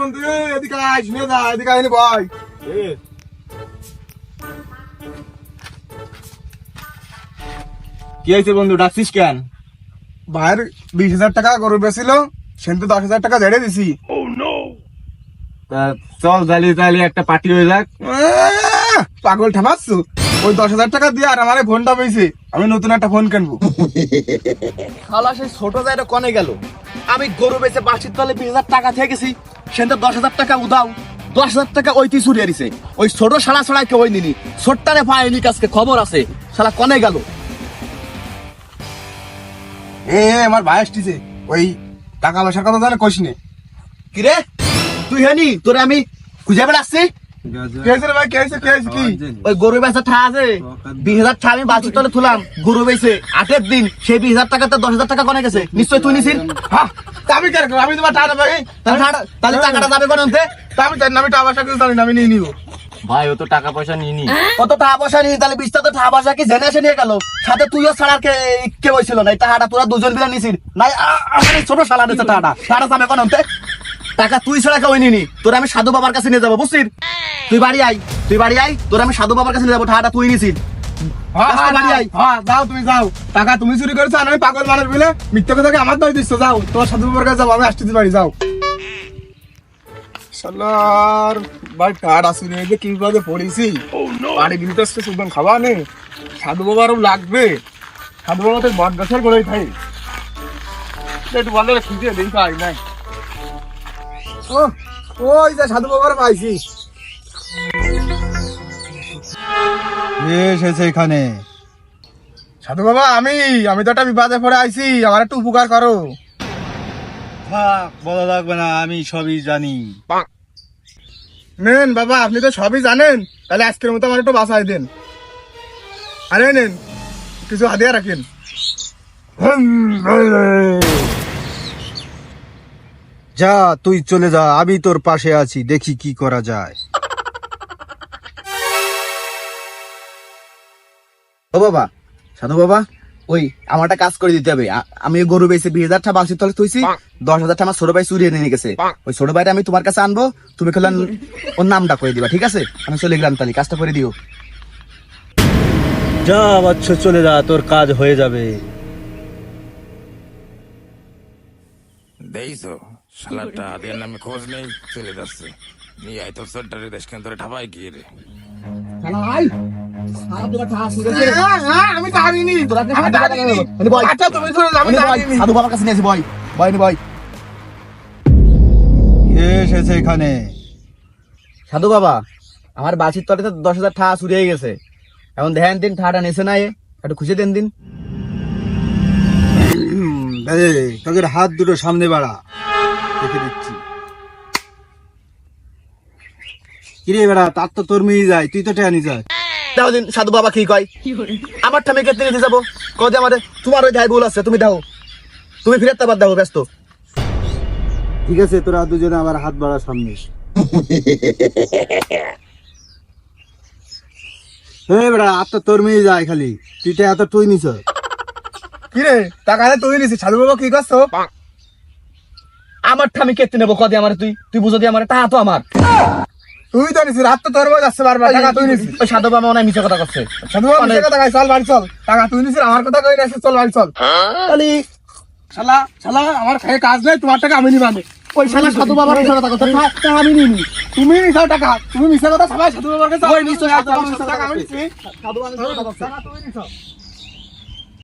বন্ধু এদিকে আয়, শুনে যা, এদিকে আয় ভাই। কি হয়েছে বন্ধু, ডাকছিস কেন? ভাইয়ের 20,000 টাকা গরু বেছিল, সেন তো 10,000 টাকা ঝেড়ে দিছি। চল তাহলে একটা পার্টি হয়ে যাক। পাগল ঠামাচ্ছ? ওই 10,000 টাকা দিয়ে আর আমার ফোনটা পেয়েছে, আমি নতুন একটা ফোন কিনবো। শালা সেই ছোট জায়গা কনে গেল? আমি গরু বেচে বাসির তলে 20,000 টাকা থেকে গেছি, সেটা 10,000 টাকা উদাও, 10,000 টাকা ওইটি চুরিয়ে দিছে। ওই ছোট শালা ছাড়া কেউ নিনি, ছোট্টারে পায়নি, কাছকে খবর আছে। শালা কনে গেল? আমার ভাই আসতেছে, ওই টাকা পয়সার কথা জানে কইস নে। কিরে তুই হেনি, তোরে আমি খুঁজে বেড়াচ্ছি। কে হয়েছে রে ভাই, কে হয়েছে, কে হয়েছে কি? ওই গরু বেচা ঠা আছে, 20,000 ঠা আমি বাসির তলে তুলাম, গরু বেচে 8 দিন, সেই 20,000 টাকাতে 10,000 টাকা কনে গেছে। নিশ্চয় তুই নিছিস। হ্যাঁ, তা আমি কেন, আমি তোমার টাকা ভাই, তাহলে টাকাটা যাবে কোন অন্তে? তা আমি জানি না, আমি টাকা পয়সা কিছু জানি না, আমি নিয়ে নিবো। ভাই ও তো টাকা পয়সা নিয়ে কত টাকা পয়সা নিয়ে, তাহলে 20টা তো টাকা পয়সা কি জেনে এসে নিয়ে গেল? সাথে তুইও ছাড়া কে হয়েছিল না? টাকাটা তোরা দুজন মিলে নিছিস নাই? আমার এই ছোট শালা দিচ্ছে টাকাটা, টাকা যাবে কোন অন্তে? টাকা তুই ছাড়া কেউ নিনি, তোর আমি সাধু বাবার কাছে নিয়ে যাবো, বুঝছিস? তুই বাড়ি আই, তোর আমি সাধু বাবার কাছে নিয়ে যাবো, টাকাটা তুই নিছিস। বাড়ি আই। হ্যাঁ যাও, তুমি যাও, টাকা তুমি চুরি করেছো, আর আমি পাগল মানুষ বলে মিথ্যা কথা আমার দই দিচ্ছ। যাও, তোমার সাধু বাবার কাছে যাবো, আমি আসতেছি বাড়ি, যাও। শালার ভাই কার্ড আসুন, এই যে কি বাজে পড়েছি, বাড়ি গিয়ে তো সুন্দর খাওয়া নেই, সাধু বাবারও লাগবে। সাধু বাবা তো বট গাছের করেই খাই, একটু ভালো খুঁজে দিই, পাই নাই। ওই যে সাধু বাবার পাইছি। এসেছে এখানে। সাধু বাবা, আমি তো একটা বিপদে পড়ে আইছি, আমার একটু উপকার করো। থাক, বলা লাগবে না, আমি সবই জানি। নেন বাবা, আপনি তো সবই জানেন, তাহলে আজকের মতো আমার একটু বাঁচাই দেন। আরে নেন, কিছু হাদিয়া রাখেন। যা, তুই চলে যা, আমি তোর পাশে আছি, দেখি কি করা যায়। ও বাবা, সাধু বাবা, ওই আমার একটা কাজ করে দিতে হবে। আমি গরু বেচে 20,000 টাকা বাসির তলে তুইছি, 10,000 টাকা আমার ছোট ভাই চুরিয়ে নিয়ে গেছে। ওই ছোট ভাইটা আমি তোমার কাছে আনবো, তুমি খেলে ওর নামটা করে দিবা, ঠিক আছে? আমি চলে গেলাম, তাহলে কাজটা করে দিও। যা বাচ্চা, চলে যা, তোর কাজ হয়ে যাবে। দেইছো শালাটা আদের নামে খোঁজ নেই, চলে যাচ্ছে। নিয়ে আয় তোর সরটারে দেশ কেন তোরে ঠাপাই গিয়ে রে। আমি জানিনি। আচ্ছা, তুমি চলে যাও, আমি জানিনি। সাধু বাবার কাছে নিয়েছি, বয়। এসেছে এখানে। সাধু বাবা, আমার বাসির তলে তো 10,000 টাকা চুরি হয়ে গেছে। এখন ধ্যান দিন, টাকাটা নেছে না, একটু খুশি দেন দিন। তোদের হাত দুটো সামনে বাড়া, দেখে দিচ্ছি। কিরে বেড়া, তার তো তোর মেয়ে যায়, তুই তো টেয়ানি যায়। দেখো দিন সাধু বাবা কি কয়। আমার ঠামে কেটে নিতে যাবো, কদে আমাদের তোমার ওই ধাই ভুল আছে, তুমি দাও, তুমি ফিরে বাদ দাও, ব্যস্ত। ঠিক আছে, তোরা দুজনে আবার হাত বাড়া সামনে। বেড়া, আর তো তোর মেয়ে যায় খালি, তুই এত তুই নিছ। কিরে, টাকা তুই নিছিস, সাধু বাবা কি করছো? আমার ঠামে কেটে নেবো, কদে আমার তুই বুঝো দিয়ে আমার টাকা তো আমার। তুই তো নিছিস, রাত তো তোর বই যাচ্ছে বারবার, টাকা তুই নিছিস। ওই সাধু বাবা মনে হয় মিছে কথা করছে। সাধু বাবা মিথ্যা কথা কয়, চল বাড়ি চল। টাকা তুই নিছিস, আমার কথা কই না, চল বাড়ি চল। তাহলে শালা আমার খাই কাজ নেই, তোমার টাকা আমি নিবানে। ওই শালা সাধু বাবার মিছে কথা করছে, টাকা আমি নিইনি। তুমি নিছাও টাকা, তুমি মিথ্যা কথা সবাই সাধু বাবার কাছে। ওই নিশ্চয়ই সাধু বাবা মিছে কথা টাকা আমি করছে। নিছি। সাধু বাবা মিছে কথা করছে। টাকা তুমি নিছো।